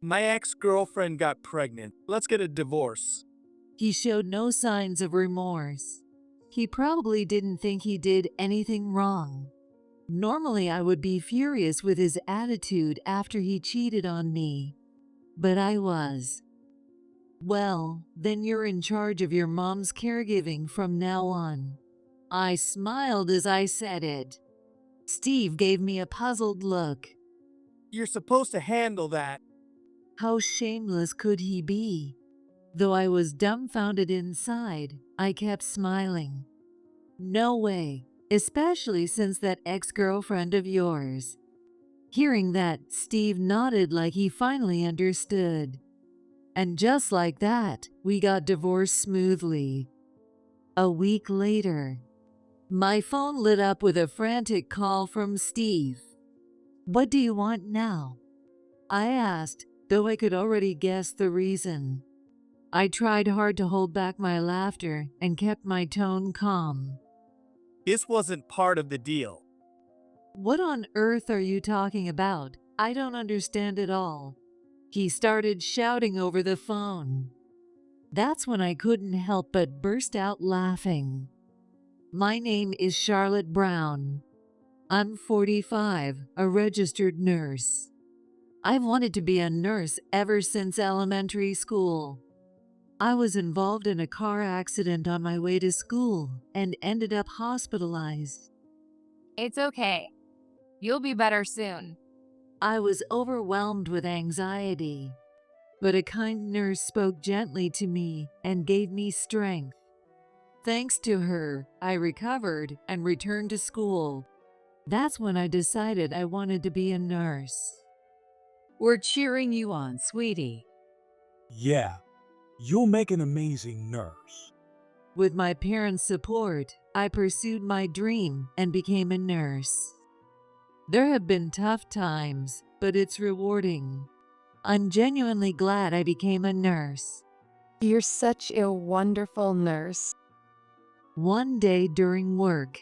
My ex-girlfriend got pregnant. Let's get a divorce. He showed no signs of remorse. He probably didn't think he did anything wrong. Normally, I would be furious with his attitude after he cheated on me, but I was. Well, then you're in charge of your mom's caregiving from now on. I smiled as I said it. Steve gave me a puzzled look. You're supposed to handle that. How shameless could he be? Though I was dumbfounded inside, I kept smiling. No way, especially since that ex-girlfriend of yours. Hearing that, Steve nodded like he finally understood. And just like that, we got divorced smoothly. A week later, my phone lit up with a frantic call from Steve. "What do you want now?" I asked, though I could already guess the reason. I tried hard to hold back my laughter and kept my tone calm. This wasn't part of the deal. "What on earth are you talking about? I don't understand at all." He started shouting over the phone. That's when I couldn't help but burst out laughing. "My name is Charlotte Brown. I'm 45, a registered nurse. I've wanted to be a nurse ever since elementary school. I was involved in a car accident on my way to school and ended up hospitalized. It's okay. You'll be better soon. I was overwhelmed with anxiety, but a kind nurse spoke gently to me and gave me strength. Thanks to her, I recovered and returned to school. That's when I decided I wanted to be a nurse." We're cheering you on, sweetie. Yeah, you'll make an amazing nurse. With my parents' support, I pursued my dream and became a nurse. There have been tough times, but it's rewarding. I'm genuinely glad I became a nurse. You're such a wonderful nurse. One day during work,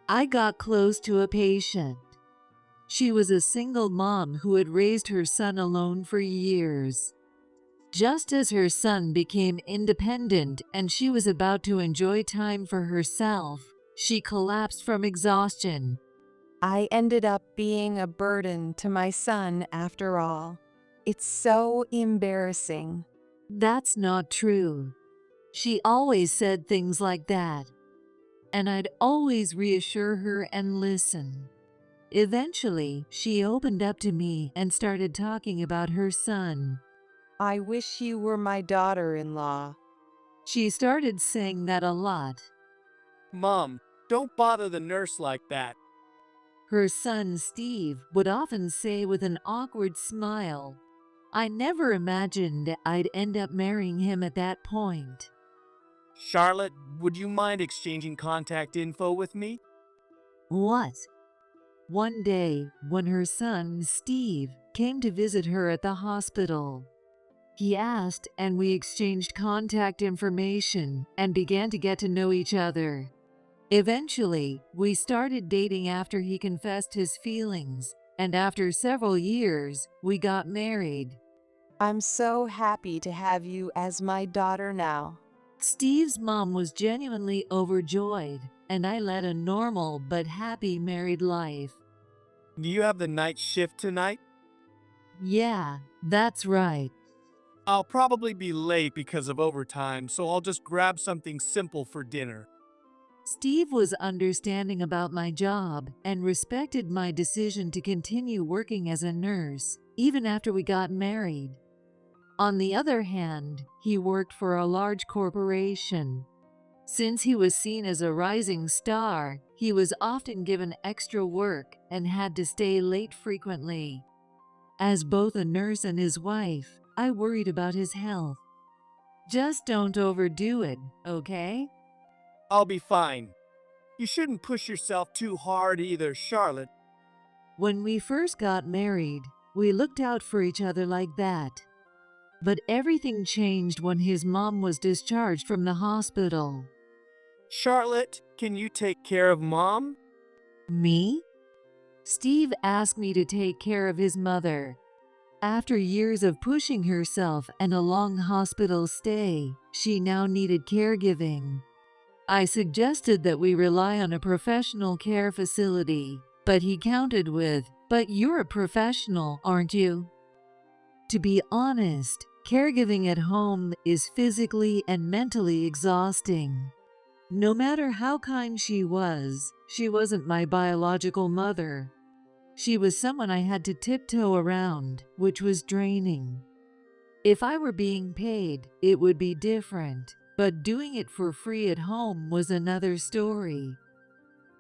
I got close to a patient. She was a single mom who had raised her son alone for years. Just as her son became independent and she was about to enjoy time for herself, she collapsed from exhaustion. I ended up being a burden to my son after all. It's so embarrassing. That's not true. She always said things like that, and I'd always reassure her and listen. Eventually, she opened up to me and started talking about her son. I wish you were my daughter-in-law. She started saying that a lot. Mom, don't bother the nurse like that. Her son, Steve, would often say with an awkward smile. I never imagined I'd end up marrying him at that point. Charlotte, would you mind exchanging contact info with me? What? One day, when her son, Steve, came to visit her at the hospital, he asked and we exchanged contact information and began to get to know each other. Eventually, we started dating after he confessed his feelings, and after several years, we got married. I'm so happy to have you as my daughter now. Steve's mom was genuinely overjoyed, and I led a normal but happy married life. Do you have the night shift tonight? Yeah, that's right. I'll probably be late because of overtime, so I'll just grab something simple for dinner. Steve was understanding about my job and respected my decision to continue working as a nurse, even after we got married. On the other hand, he worked for a large corporation. Since he was seen as a rising star, he was often given extra work and had to stay late frequently. As both a nurse and his wife, I worried about his health. Just don't overdo it, okay? I'll be fine. You shouldn't push yourself too hard either, Charlotte. When we first got married, we looked out for each other like that. But everything changed when his mom was discharged from the hospital. Charlotte, can you take care of Mom? Me? Steve asked me to take care of his mother. After years of pushing herself and a long hospital stay, she now needed caregiving. I suggested that we rely on a professional care facility, but he countered with, "But you're a professional, aren't you?" To be honest, caregiving at home is physically and mentally exhausting. No matter how kind she wasn't my biological mother. She was someone I had to tiptoe around, which was draining. If I were being paid, it would be different, but doing it for free at home was another story.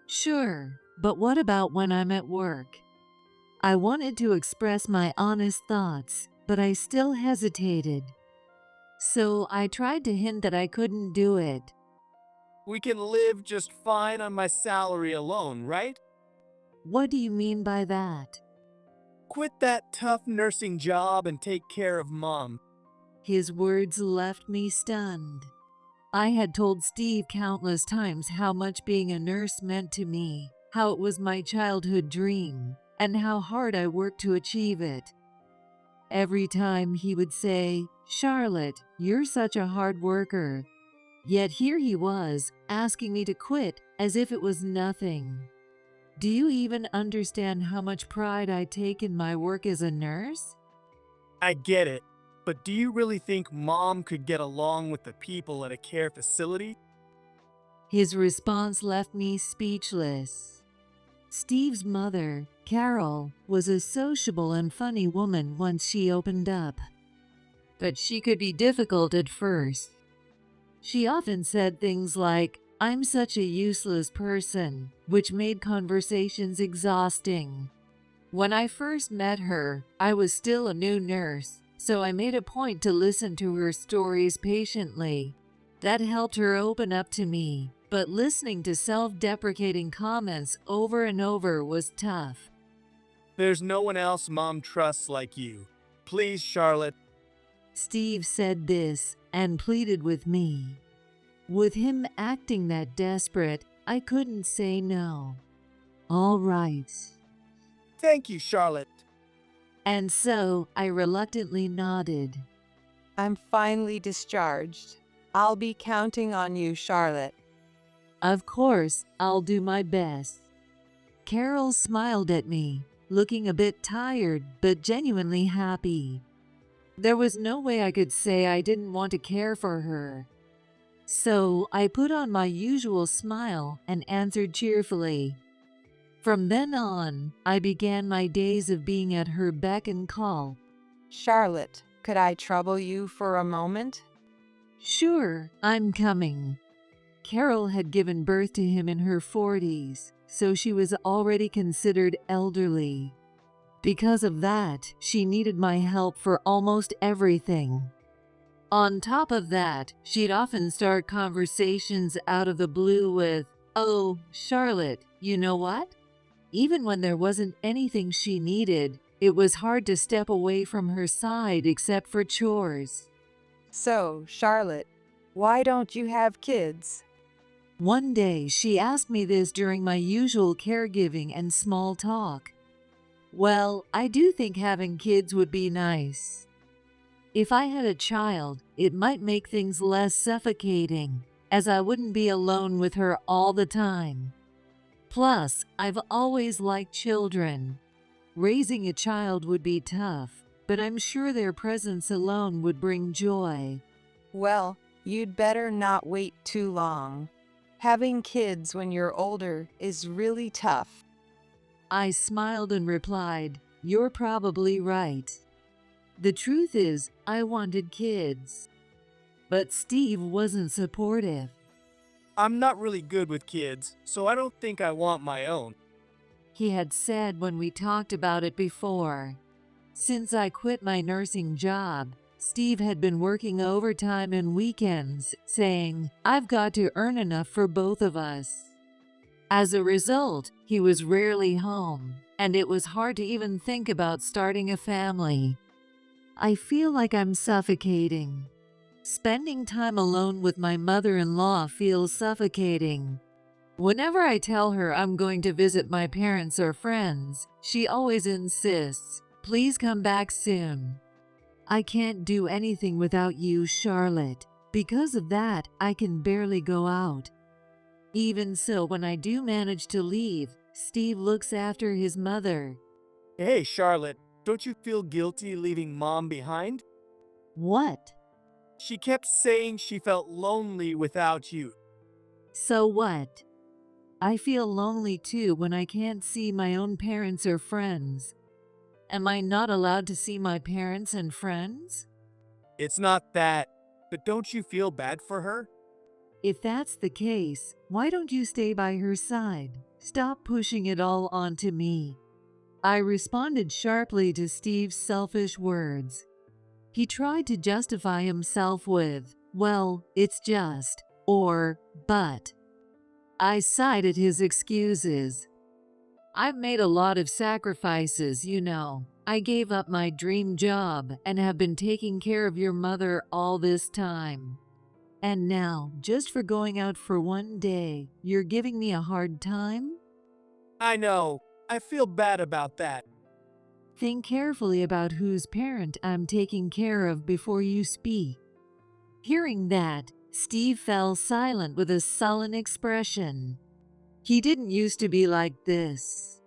Sure, but what about when I'm at work? I wanted to express my honest thoughts, but I still hesitated. So I tried to hint that I couldn't do it. We can live just fine on my salary alone, right? What do you mean by that? Quit that tough nursing job and take care of Mom. His words left me stunned. I had told Steve countless times how much being a nurse meant to me, how it was my childhood dream, and how hard I worked to achieve it. Every time he would say, "Charlotte, you're such a hard worker." Yet here he was, asking me to quit as if it was nothing. Do you even understand how much pride I take in my work as a nurse? I get it, but do you really think Mom could get along with the people at a care facility? His response left me speechless. Steve's mother, Carol, was a sociable and funny woman once she opened up. But she could be difficult at first. She often said things like, "I'm such a useless person," which made conversations exhausting. When I first met her, I was still a new nurse, so I made a point to listen to her stories patiently. That helped her open up to me, but listening to self-deprecating comments over and over was tough. There's no one else Mom trusts like you. Please, Charlotte. Steve said this and pleaded with me. With him acting that desperate, I couldn't say no. All right. Thank you, Charlotte. And so I reluctantly nodded. I'm finally discharged. I'll be counting on you, Charlotte. Of course, I'll do my best. Carol smiled at me, looking a bit tired but genuinely happy. There was no way I could say I didn't want to care for her. So I put on my usual smile and answered cheerfully. From then on, I began my days of being at her beck and call. Charlotte, could I trouble you for a moment? Sure, I'm coming. Carol had given birth to him in her 40s, so she was already considered elderly. Because of that, she needed my help for almost everything. On top of that, she'd often start conversations out of the blue with, "Oh, Charlotte, you know what?" Even when there wasn't anything she needed, it was hard to step away from her side except for chores. So, Charlotte, why don't you have kids? One day, she asked me this during my usual caregiving and small talk. Well, I do think having kids would be nice. If I had a child, it might make things less suffocating, as I wouldn't be alone with her all the time. Plus, I've always liked children. Raising a child would be tough, but I'm sure their presence alone would bring joy. Well, you'd better not wait too long. Having kids when you're older is really tough. I smiled and replied, "You're probably right." The truth is, I wanted kids. But Steve wasn't supportive. I'm not really good with kids, so I don't think I want my own. He had said when we talked about it before. Since I quit my nursing job, Steve had been working overtime and weekends, saying, "I've got to earn enough for both of us." As a result, he was rarely home, and it was hard to even think about starting a family. I feel like I'm suffocating. Spending time alone with my mother-in-law feels suffocating. Whenever I tell her I'm going to visit my parents or friends, she always insists, Please come back soon. I can't do anything without you, Charlotte. Because of that, I can barely go out. Even so, when I do manage to leave, Steve looks after his mother. Hey, Charlotte, don't you feel guilty leaving Mom behind? What? She kept saying she felt lonely without you. So what? I feel lonely too when I can't see my own parents or friends. Am I not allowed to see my parents and friends? It's not that, but don't you feel bad for her? If that's the case, why don't you stay by her side? Stop pushing it all onto me. I responded sharply to Steve's selfish words. He tried to justify himself with, well, it's just, or, but. I cited his excuses. I've made a lot of sacrifices, you know. I gave up my dream job and have been taking care of your mother all this time. And now, just for going out for one day, you're giving me a hard time? I know. I feel bad about that. Think carefully about whose parent I'm taking care of before you speak. Hearing that, Steve fell silent with a sullen expression. He didn't used to be like this.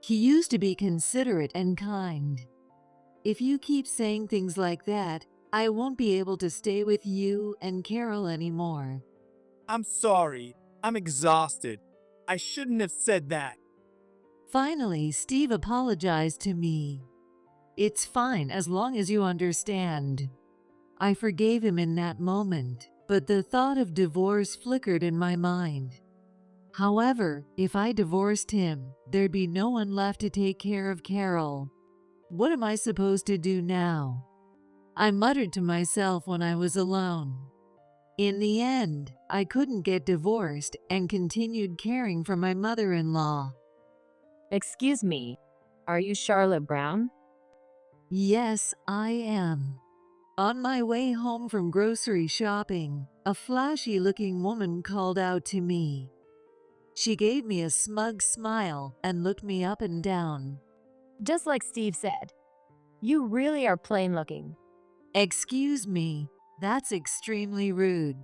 He used to be considerate and kind. If you keep saying things like that, I won't be able to stay with you and Carol anymore. I'm sorry. I'm exhausted. I shouldn't have said that. Finally, Steve apologized to me. It's fine as long as you understand. I forgave him in that moment, but the thought of divorce flickered in my mind. However, if I divorced him, there'd be no one left to take care of Carol. What am I supposed to do now? I muttered to myself when I was alone. In the end, I couldn't get divorced and continued caring for my mother-in-law. Excuse me, are you Charlotte Brown? Yes, I am. On my way home from grocery shopping, a flashy-looking woman called out to me. She gave me a smug smile and looked me up and down. Just like Steve said, you really are plain looking. Excuse me, that's extremely rude.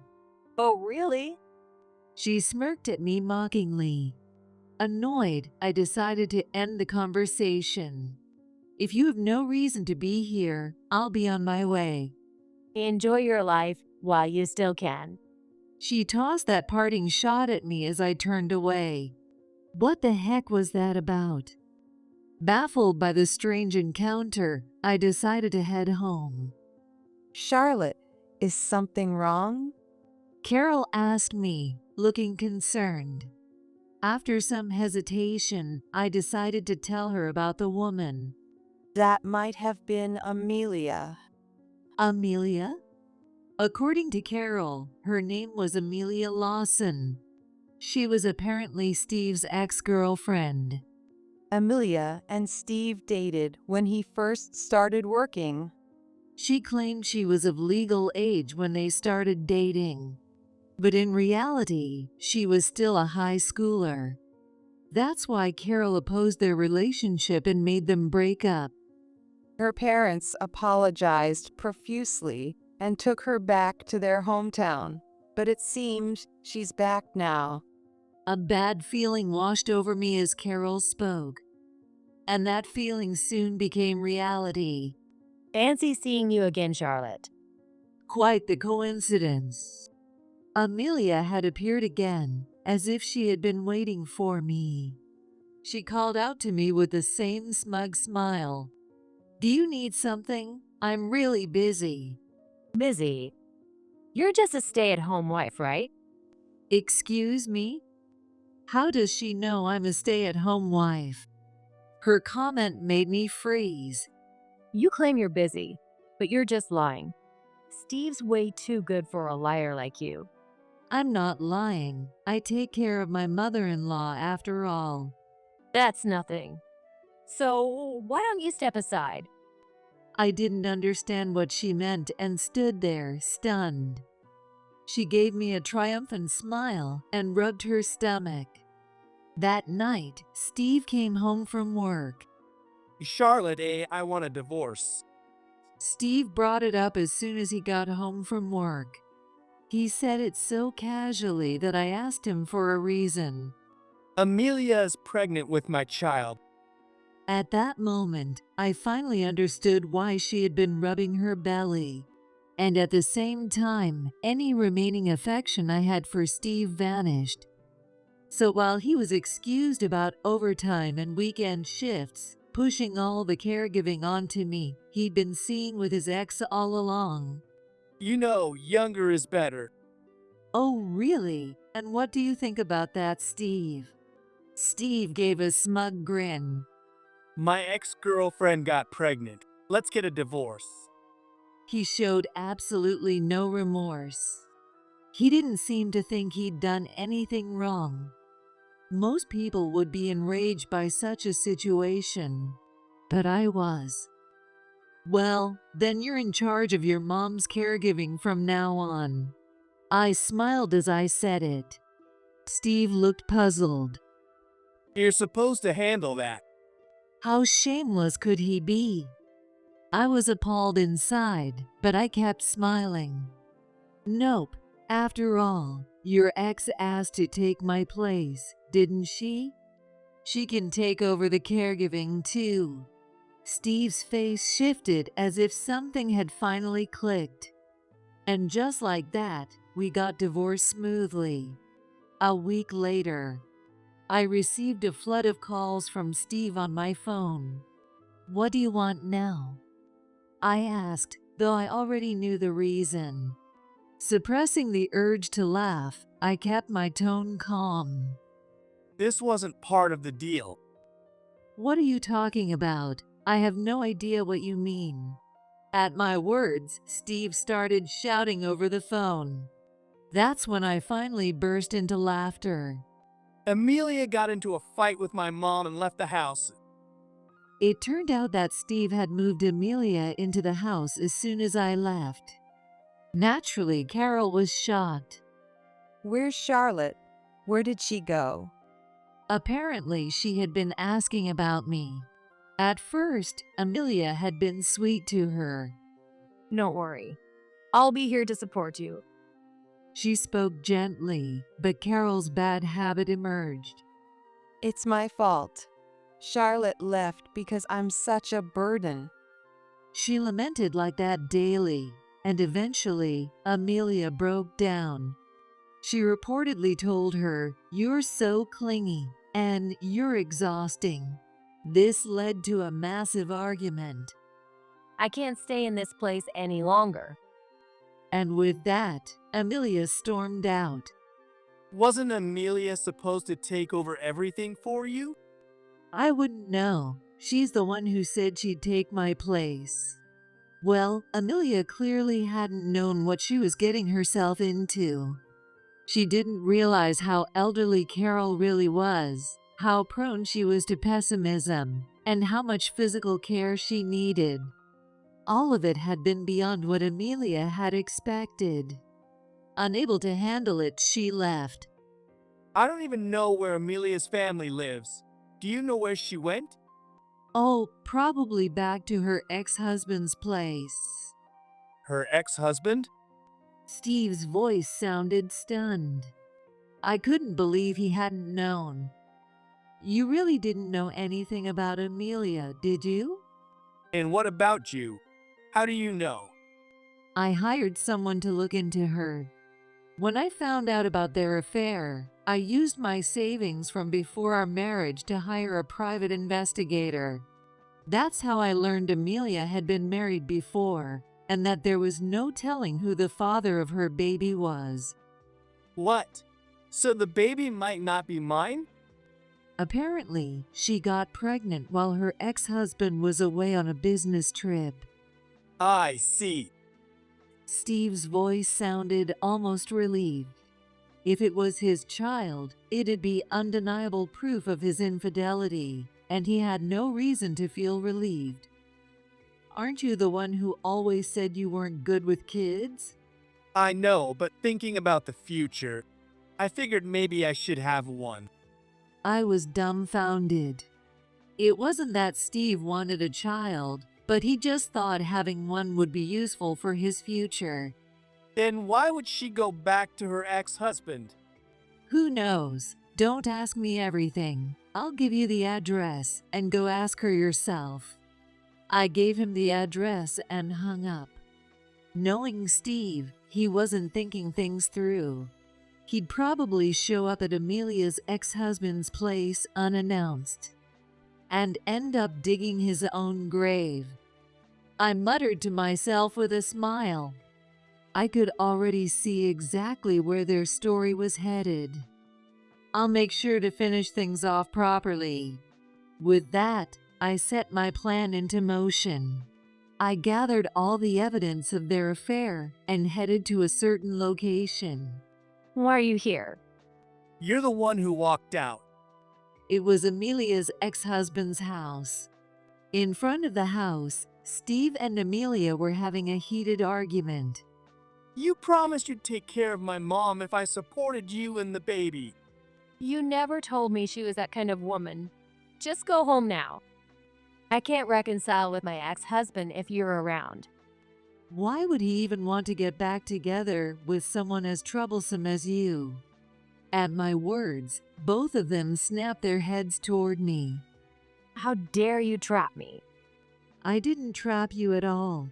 Oh, really? She smirked at me mockingly. Annoyed, I decided to end the conversation. If you have no reason to be here, I'll be on my way. Enjoy your life while you still can. She tossed that parting shot at me as I turned away. What the heck was that about? Baffled by the strange encounter, I decided to head home. Charlotte, is something wrong? Carol asked me, looking concerned. After some hesitation, I decided to tell her about the woman. That might have been Amelia. Amelia? According to Carol, her name was Amelia Lawson. She was apparently Steve's ex-girlfriend. Amelia and Steve dated when he first started working. She claimed she was of legal age when they started dating. But in reality, she was still a high schooler. That's why Carol opposed their relationship and made them break up. Her parents apologized profusely and took her back to their hometown, but it seems she's back now. A bad feeling washed over me as Carol spoke. And that feeling soon became reality. Fancy seeing you again, Charlotte. Quite the coincidence. Amelia had appeared again, as if she had been waiting for me. She called out to me with the same smug smile. Do you need something? I'm really busy. Busy. You're just a stay-at-home wife, right? Excuse me? How does she know I'm a stay-at-home wife? Her comment made me freeze. You claim you're busy, but you're just lying. Steve's way too good for a liar like you. I'm not lying. I take care of my mother-in-law after all. That's nothing. So why don't you step aside? I didn't understand what she meant and stood there, stunned. She gave me a triumphant smile and rubbed her stomach. That night, Steve came home from work. Charlotte, I want a divorce. Steve brought it up as soon as he got home from work. He said it so casually that I asked him for a reason. Amelia is pregnant with my child. At that moment, I finally understood why she had been rubbing her belly. And at the same time, any remaining affection I had for Steve vanished. So while he was excused about overtime and weekend shifts, pushing all the caregiving onto me, he'd been seeing with his ex all along. You know, younger is better. Oh, really? And what do you think about that, Steve? Steve gave a smug grin. My ex-girlfriend got pregnant. Let's get a divorce. He showed absolutely no remorse. He didn't seem to think he'd done anything wrong. Most people would be enraged by such a situation, but I was. Well, then you're in charge of your mom's caregiving from now on. I smiled as I said it. Steve looked puzzled. You're supposed to handle that. How shameless could he be? I was appalled inside, but I kept smiling. Nope. After all, your ex asked to take my place, didn't she? She can take over the caregiving too. Steve's face shifted as if something had finally clicked. And just like that, we got divorced smoothly. A week later, I received a flood of calls from Steve on my phone. What do you want now? I asked, though I already knew the reason. Suppressing the urge to laugh, I kept my tone calm. This wasn't part of the deal. What are you talking about? I have no idea what you mean. At my words, Steve started shouting over the phone. That's when I finally burst into laughter. Amelia got into a fight with my mom and left the house. It turned out that Steve had moved Amelia into the house as soon as I left. Naturally, Carol was shocked. Where's Charlotte? Where did she go? Apparently, she had been asking about me. At first, Amelia had been sweet to her. Don't worry. I'll be here to support you. She spoke gently, but Carol's bad habit emerged. It's my fault. Charlotte left because I'm such a burden. She lamented like that daily, and eventually, Amelia broke down. She reportedly told her, "You're so clingy, and you're exhausting." This led to a massive argument. I can't stay in this place any longer. And with that, Amelia stormed out. Wasn't Amelia supposed to take over everything for you? I wouldn't know. She's the one who said she'd take my place. Well, Amelia clearly hadn't known what she was getting herself into. She didn't realize how elderly Carol really was, how prone she was to pessimism, and how much physical care she needed. All of it had been beyond what Amelia had expected. Unable to handle it, she left. I don't even know where Amelia's family lives. Do you know where she went? Oh, probably back to her ex-husband's place. Her ex-husband? Steve's voice sounded stunned. I couldn't believe he hadn't known. You really didn't know anything about Amelia, did you? And what about you? How do you know? I hired someone to look into her. When I found out about their affair, I used my savings from before our marriage to hire a private investigator. That's how I learned Amelia had been married before, and that there was no telling who the father of her baby was. What? So the baby might not be mine? Apparently, she got pregnant while her ex-husband was away on a business trip. I see. Steve's voice sounded almost relieved. If it was his child, it'd be undeniable proof of his infidelity, and he had no reason to feel relieved. Aren't you the one who always said you weren't good with kids? I know, but thinking about the future, I figured maybe I should have one. I was dumbfounded. It wasn't that Steve wanted a child, but he just thought having one would be useful for his future. Then why would she go back to her ex-husband? Who knows? Don't ask me everything. I'll give you the address and go ask her yourself. I gave him the address and hung up. Knowing Steve, he wasn't thinking things through. He'd probably show up at Amelia's ex-husband's place unannounced and end up digging his own grave. I muttered to myself with a smile. I could already see exactly where their story was headed. I'll make sure to finish things off properly. With that, I set my plan into motion. I gathered all the evidence of their affair and headed to a certain location. Why are you here? You're the one who walked out. It was Amelia's ex-husband's house. In front of the house, Steve and Amelia were having a heated argument. You promised you'd take care of my mom if I supported you and the baby. You never told me she was that kind of woman. Just go home now. I can't reconcile with my ex-husband if you're around. Why would he even want to get back together with someone as troublesome as you? At my words, both of them snapped their heads toward me. How dare you trap me? I didn't trap you at all.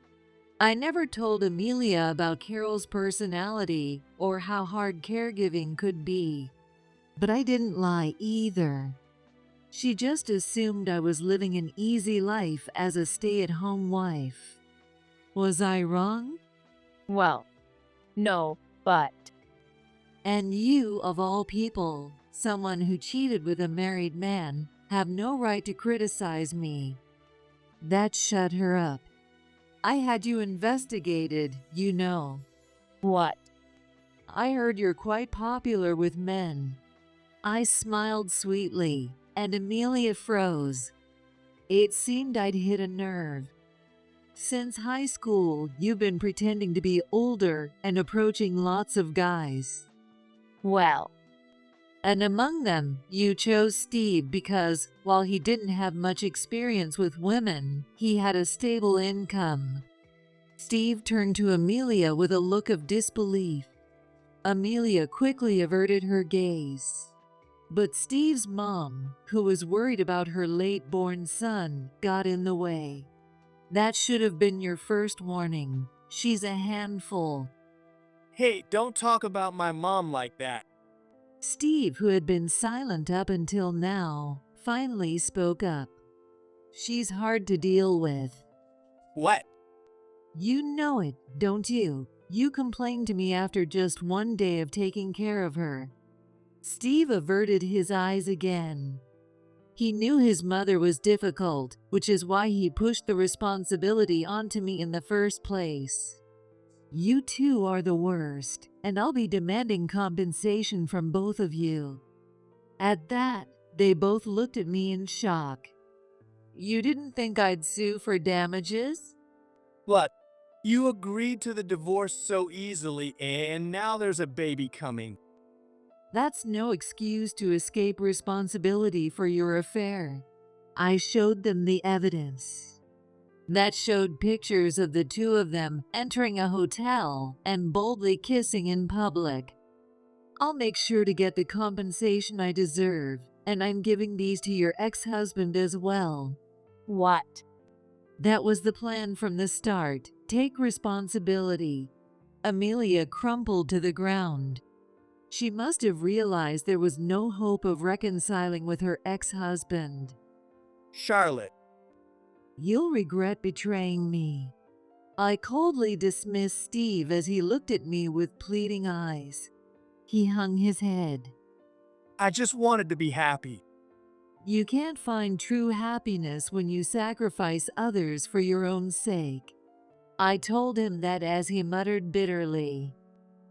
I never told Amelia about Carol's personality or how hard caregiving could be. But I didn't lie either. She just assumed I was living an easy life as a stay-at-home wife. Was I wrong? Well, no, but... And you, of all people, someone who cheated with a married man, have no right to criticize me. That shut her up. I had you investigated, you know. What? I heard you're quite popular with men. I smiled sweetly, and Amelia froze. It seemed I'd hit a nerve. Since high school, you've been pretending to be older and approaching lots of guys. Well, And among them, you chose Steve because, while he didn't have much experience with women, he had a stable income. Steve turned to Amelia with a look of disbelief. Amelia quickly averted her gaze. But Steve's mom, who was worried about her late-born son, got in the way. That should have been your first warning. She's a handful. Hey, don't talk about my mom like that. Steve, who had been silent up until now, finally spoke up. She's hard to deal with. What? You know it, don't you? You complained to me after just one day of taking care of her. Steve averted his eyes again. He knew his mother was difficult, which is why he pushed the responsibility onto me in the first place. You two are the worst, and I'll be demanding compensation from both of you. At that, they both looked at me in shock. You didn't think I'd sue for damages? What? You agreed to the divorce so easily, and now there's a baby coming. That's no excuse to escape responsibility for your affair. I showed them the evidence. That showed pictures of the two of them entering a hotel and boldly kissing in public. I'll make sure to get the compensation I deserve, and I'm giving these to your ex-husband as well. what? That was the plan from the start. Take responsibility. Amelia crumpled to the ground. She must have realized there was no hope of reconciling with her ex-husband. Charlotte. You'll regret betraying me. I coldly dismissed Steve as he looked at me with pleading eyes. He hung his head. I just wanted to be happy. You can't find true happiness when you sacrifice others for your own sake. I told him that as he muttered bitterly.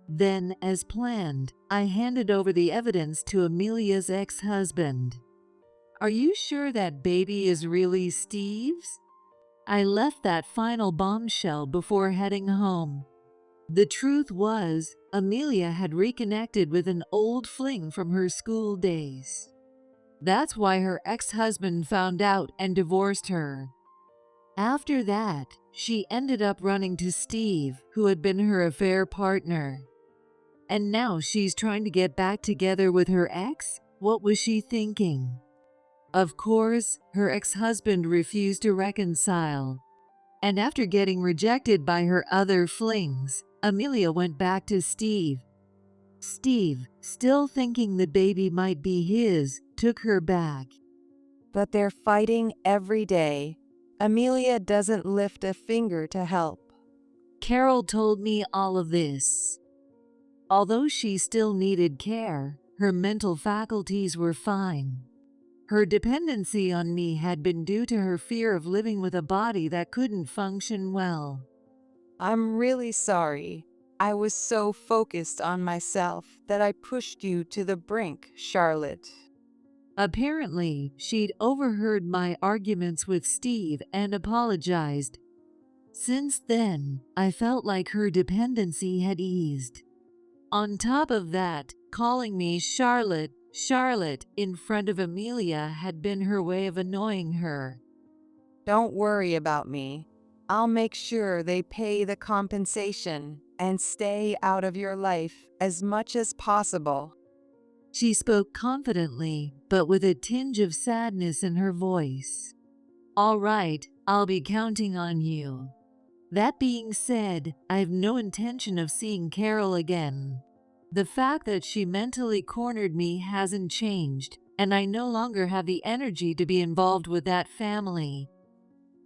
Then, as planned, I handed over the evidence to Amelia's ex-husband. Are you sure that baby is really Steve's? I left that final bombshell before heading home. The truth was, Amelia had reconnected with an old fling from her school days. That's why her ex-husband found out and divorced her. After that, she ended up running to Steve, who had been her affair partner. And now she's trying to get back together with her ex? What was she thinking? Of course, her ex-husband refused to reconcile. And after getting rejected by her other flings, Amelia went back to Steve. Steve, still thinking the baby might be his, took her back. But they're fighting every day. Amelia doesn't lift a finger to help. Carol told me all of this. Although she still needed care, her mental faculties were fine. Her dependency on me had been due to her fear of living with a body that couldn't function well. I'm really sorry. I was so focused on myself that I pushed you to the brink, Charlotte. Apparently, she'd overheard my arguments with Steve and apologized. Since then, I felt like her dependency had eased. On top of that, calling me Charlotte in front of Amelia had been her way of annoying her. Don't worry about me. I'll make sure they pay the compensation and stay out of your life as much as possible. She spoke confidently, but with a tinge of sadness in her voice. All right, I'll be counting on you. That being said, I have no intention of seeing Carol again. The fact that she mentally cornered me hasn't changed, and I no longer have the energy to be involved with that family.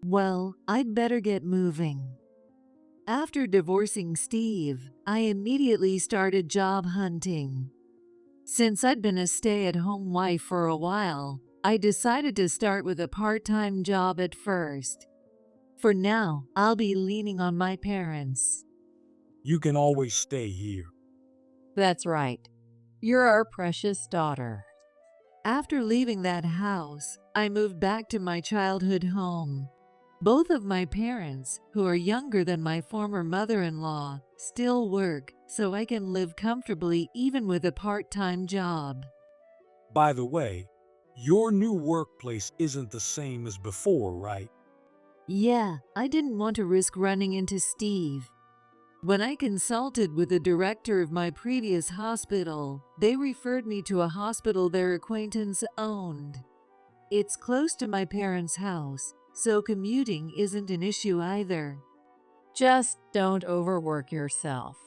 Well, I'd better get moving. After divorcing Steve, I immediately started job hunting. Since I'd been a stay-at-home wife for a while, I decided to start with a part-time job at first. For now, I'll be leaning on my parents. You can always stay here. That's right. You're our precious daughter. After leaving that house, I moved back to my childhood home. Both of my parents, who are younger than my former mother-in-law, still work, so I can live comfortably even with a part-time job. By the way, your new workplace isn't the same as before, right? Yeah, I didn't want to risk running into Steve. When I consulted with the director of my previous hospital, they referred me to a hospital their acquaintance owned. It's close to my parents' house, so commuting isn't an issue either. Just don't overwork yourself.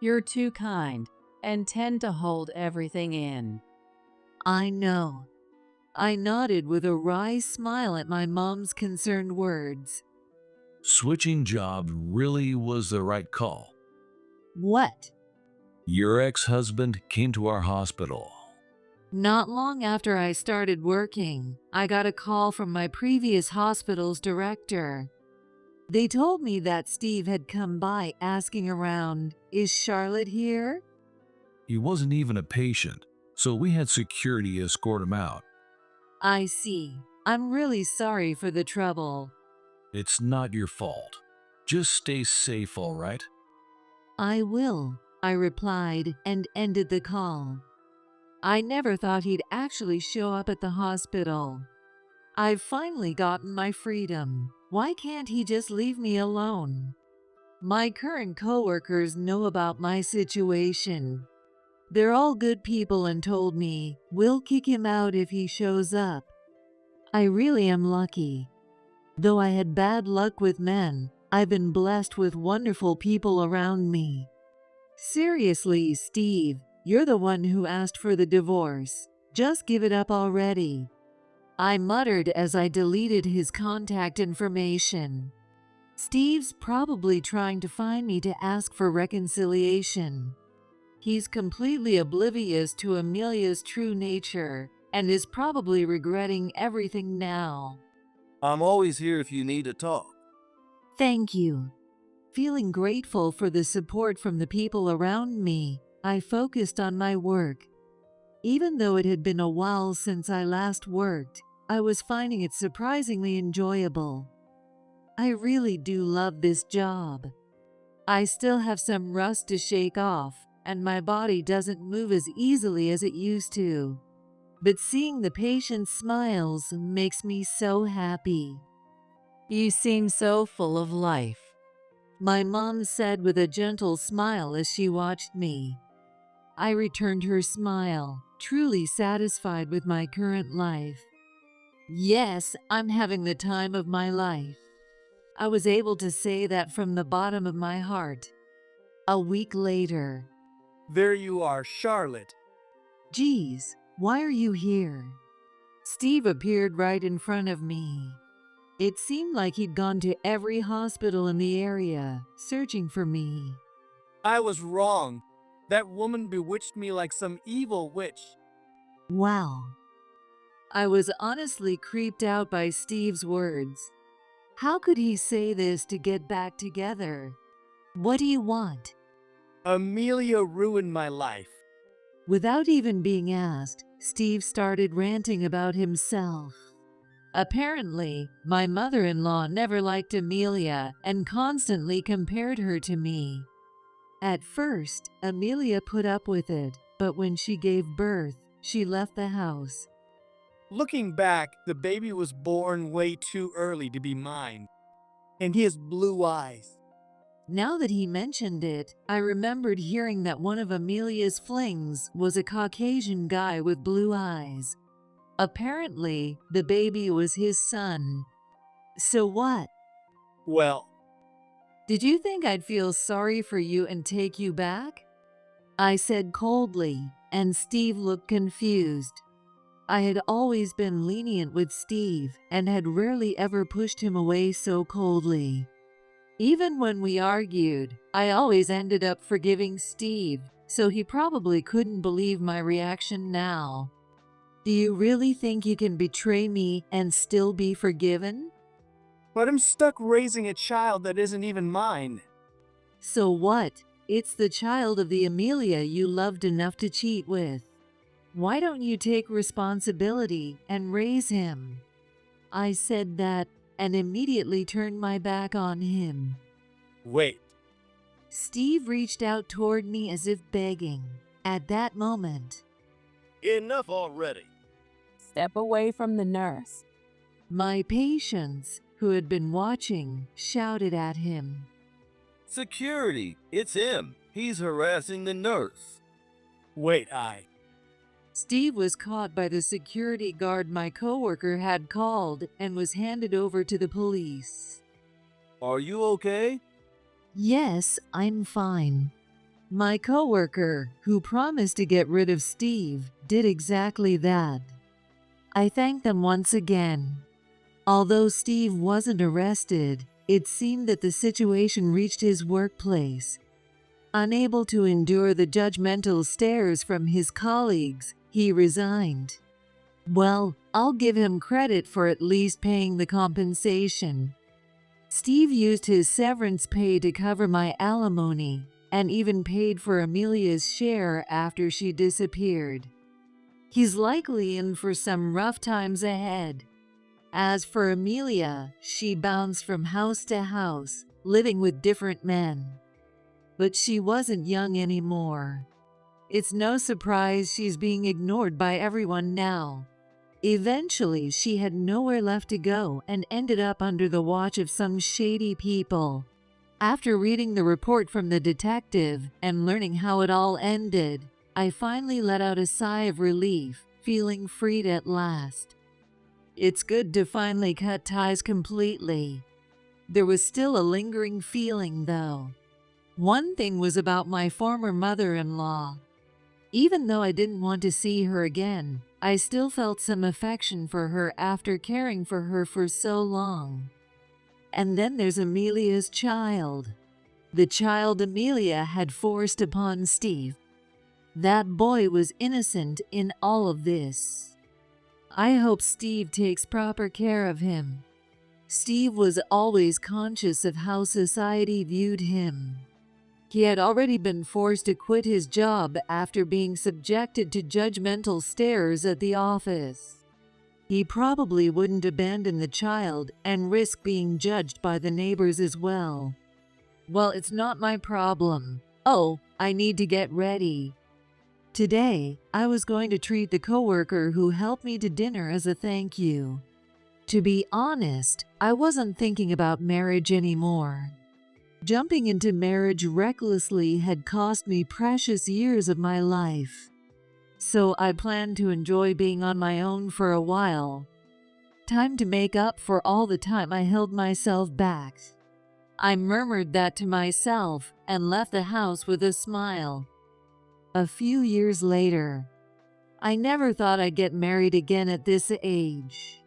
You're too kind and tend to hold everything in. I know. I nodded with a wry smile at my mom's concerned words. Switching jobs really was the right call. What? Your ex-husband came to our hospital. Not long after I started working, I got a call from my previous hospital's director. They told me that Steve had come by asking around, "Is Charlotte here?" He wasn't even a patient, so we had security escort him out. I see. I'm really sorry for the trouble. It's not your fault. Just stay safe, all right? I will, I replied and ended the call. I never thought he'd actually show up at the hospital. I've finally gotten my freedom. Why can't he just leave me alone? My current coworkers know about my situation. They're all good people and told me, "We'll kick him out if he shows up." I really am lucky. Though I had bad luck with men, I've been blessed with wonderful people around me. Seriously, Steve, you're the one who asked for the divorce. Just give it up already. I muttered as I deleted his contact information. Steve's probably trying to find me to ask for reconciliation. He's completely oblivious to Amelia's true nature and is probably regretting everything now. I'm always here if you need to talk. Thank you. Feeling grateful for the support from the people around me, I focused on my work. Even though it had been a while since I last worked, I was finding it surprisingly enjoyable. I really do love this job. I still have some rust to shake off, and my body doesn't move as easily as it used to. but seeing the patient's smiles makes me so happy. You seem so full of life. My mom said with a gentle smile as she watched me. I returned her smile, truly satisfied with my current life. Yes, I'm having the time of my life. I was able to say that from the bottom of my heart. A week later. There you are, Charlotte. Geez, why are you here? Steve appeared right in front of me. It seemed like he'd gone to every hospital in the area, searching for me. I was wrong. That woman bewitched me like some evil witch. Wow. I was honestly creeped out by Steve's words. How could he say this to get back together? What do you want? Amelia ruined my life. Without even being asked, Steve started ranting about himself. Apparently, my mother-in-law never liked Amelia and constantly compared her to me. At first, Amelia put up with it, but when she gave birth, she left the house. Looking back, the baby was born way too early to be mine. And he has blue eyes. Now that he mentioned it, I remembered hearing that one of Amelia's flings was a Caucasian guy with blue eyes. Apparently, the baby was his son. So what? Well, Did you think I'd feel sorry for you and take you back? I said coldly, and Steve looked confused. I had always been lenient with Steve and had rarely ever pushed him away so coldly. Even when we argued, I always ended up forgiving Steve, so he probably couldn't believe my reaction now. Do you really think you can betray me and still be forgiven? but I'm stuck raising a child that isn't even mine. So what? It's the child of the Amelia you loved enough to cheat with. Why don't you take responsibility and raise him? I said that and immediately turned my back on him. Wait, Steve reached out toward me as if begging. At that moment, Enough already. Step away from the nurse. my patients, who had been watching, shouted at him. Security, it's him. He's harassing the nurse. wait, Steve was caught by the security guard my coworker had called and was handed over to the police. Are you okay? Yes, I'm fine. My coworker, who promised to get rid of Steve, did exactly that. I thanked them once again. Although Steve wasn't arrested, it seemed that the situation reached his workplace. Unable to endure the judgmental stares from his colleagues, he resigned. Well, I'll give him credit for at least paying the compensation. Steve used his severance pay to cover my alimony and even paid for Amelia's share after she disappeared. He's likely in for some rough times ahead. As for Amelia, she bounced from house to house, living with different men. But she wasn't young anymore. It's no surprise she's being ignored by everyone now. Eventually, she had nowhere left to go and ended up under the watch of some shady people. After reading the report from the detective and learning how it all ended, I finally let out a sigh of relief, feeling freed at last. It's good to finally cut ties completely. There was still a lingering feeling, though. One thing was about my former mother-in-law. Even though I didn't want to see her again, I still felt some affection for her after caring for her for so long. And then there's Amelia's child. The child Amelia had forced upon Steve. That boy was innocent in all of this. I hope Steve takes proper care of him. Steve was always conscious of how society viewed him. He had already been forced to quit his job after being subjected to judgmental stares at the office. He probably wouldn't abandon the child and risk being judged by the neighbors as well. Well, it's not my problem. Oh, I need to get ready. Today, I was going to treat the coworker who helped me to dinner as a thank you. To be honest, I wasn't thinking about marriage anymore. Jumping into marriage recklessly had cost me precious years of my life. So I planned to enjoy being on my own for a while. Time to make up for all the time I held myself back. I murmured that to myself and left the house with a smile. A few years later, I never thought I'd get married again at this age.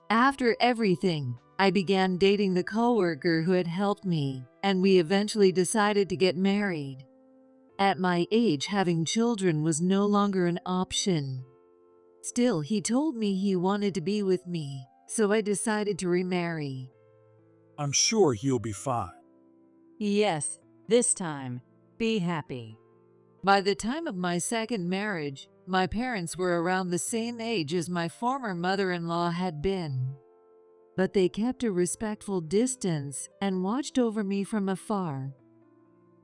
After everything, I began dating the coworker who had helped me, and we eventually decided to get married. At my age, having children was no longer an option. Still, he told me he wanted to be with me, so I decided to remarry. I'm sure he'll be fine. Yes, this time. Be happy. By the time of my second marriage, my parents were around the same age as my former mother-in-law had been. But they kept a respectful distance and watched over me from afar.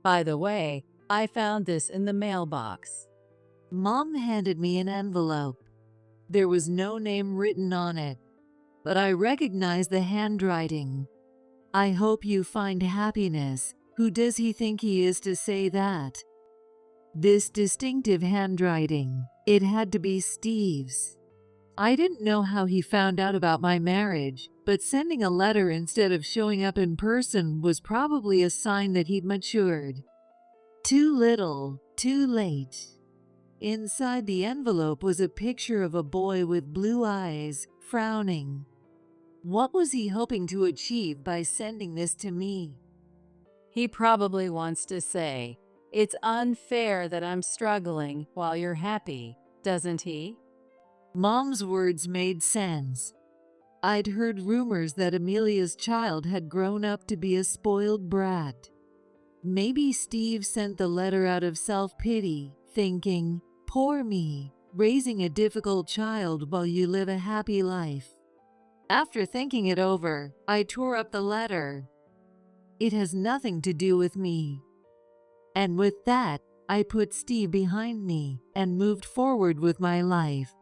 By the way, I found this in the mailbox. Mom handed me an envelope. There was no name written on it, but I recognized the handwriting. I hope you find happiness. Who does he think he is to say that? This distinctive handwriting, it had to be Steve's. I didn't know how he found out about my marriage, but sending a letter instead of showing up in person was probably a sign that he'd matured. Too little, too late. Inside the envelope was a picture of a boy with blue eyes, frowning. What was he hoping to achieve by sending this to me? He probably wants to say, "It's unfair that I'm struggling while you're happy," doesn't he? Mom's words made sense. I'd heard rumors that Amelia's child had grown up to be a spoiled brat. Maybe Steve sent the letter out of self-pity, thinking, "Poor me, raising a difficult child while you live a happy life." After thinking it over, I tore up the letter. It has nothing to do with me. And with that, I put Steve behind me and moved forward with my life,